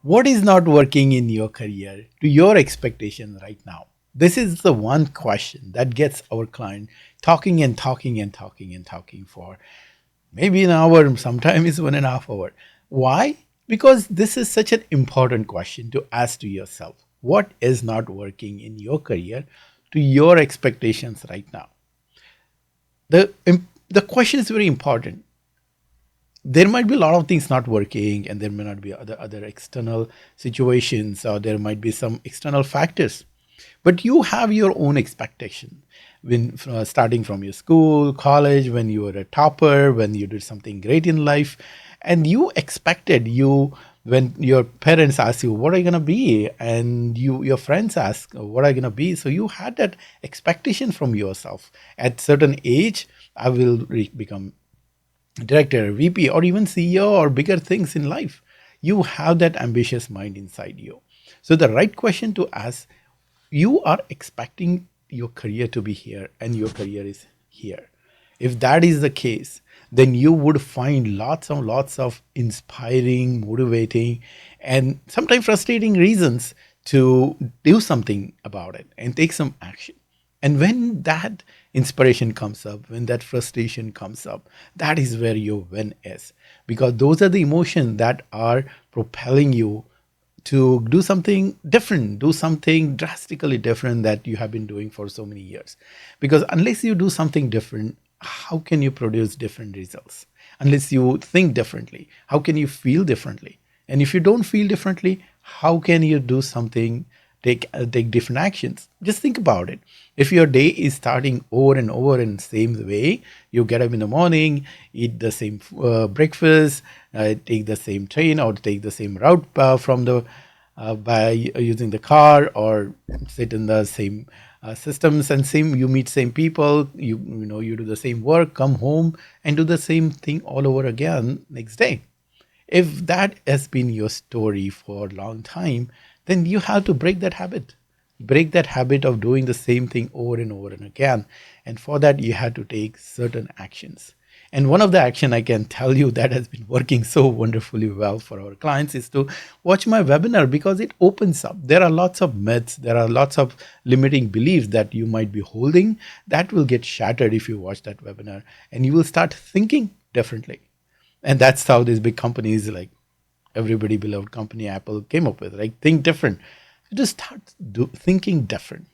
What is not working in your career to your expectations right now? This is the one question that gets our client talking and talking and talking and talking for maybe an hour, sometimes 1.5 hours. Why? Because this is such an important question to ask to yourself. What is not working in your career to your expectations right now? The question is very important. There might be a lot of things not working, and there may not be other external situations, or there might be some external factors, but you have your own expectation when starting from your school, college, when you were a topper, when you did something great in life, and you expected you when your parents ask you what are you going to be, and your friends ask what are you going to be, so you had that expectation from yourself. At certain age I will become director, VP, or even CEO or bigger things in life. You have that ambitious mind inside you. So the right question to ask, you are expecting your career to be here and your career is here. If that is the case, then you would find lots of inspiring, motivating, and sometimes frustrating reasons to do something about it and take some action. And when that inspiration comes up, when that frustration comes up, that is where your win is. Because those are the emotions that are propelling you to do something different, do something drastically different that you have been doing for so many years. Because unless you do something different, how can you produce different results? Unless you think differently, how can you feel differently? And if you don't feel differently, how can you do something, take different actions? Just think about it. If your day is starting over and over in the same way, you get up in the morning, eat the same breakfast, take the same train or take the same route from the by using the car, or sit in the same systems, and same you meet same people, you do the same work, come home and do the same thing all over again next day. If that has been your story for a long time, then you have to break that habit. Break that habit of doing the same thing over and over and again. And for that, you have to take certain actions. And one of the action I can tell you that has been working so wonderfully well for our clients is to watch my webinar, because it opens up. There are lots of myths, there are lots of limiting beliefs that you might be holding that will get shattered if you watch that webinar, and you will start thinking differently. And that's how these big companies like everybody beloved company Apple came up with, like think different. Just start thinking different.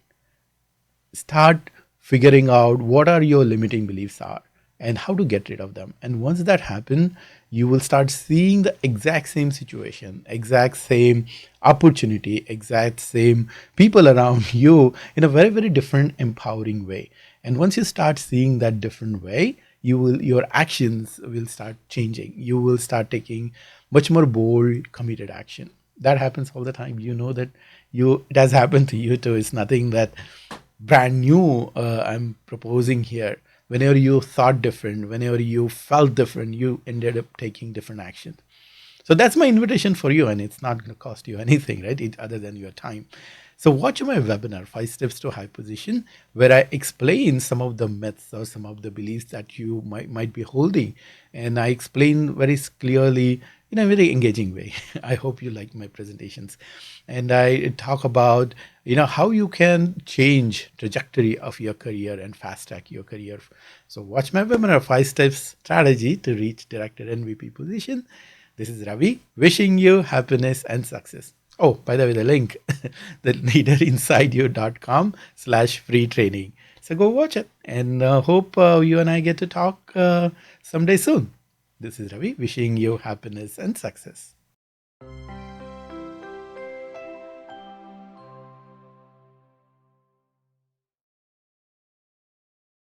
Start figuring out what are your limiting beliefs are and how to get rid of them. And once that happens, you will start seeing the exact same situation, exact same opportunity, exact same people around you in a very, very different, empowering way. And once you start seeing that different way, your actions will start changing. You will start taking much more bold, committed action. That happens all the time. You know that it has happened to you too. It's nothing that brand new I'm proposing here. Whenever you thought different, whenever you felt different, you ended up taking different actions. So that's my invitation for you, and it's not going to cost you anything, right? Other than your time. So watch my webinar, 5 Steps to High Position, where I explain some of the myths or some of the beliefs that you might be holding. And I explain very clearly in a very engaging way. I hope you like my presentations. And I talk about, how you can change trajectory of your career and fast track your career. So watch my webinar, 5 Steps Strategy to Reach Director and VP Position. This is Ravi, wishing you happiness and success. Oh, by the way, the link, the leaderinsideyou.com/free training. So go watch it, and hope you and I get to talk someday soon. This is Ravi, wishing you happiness and success.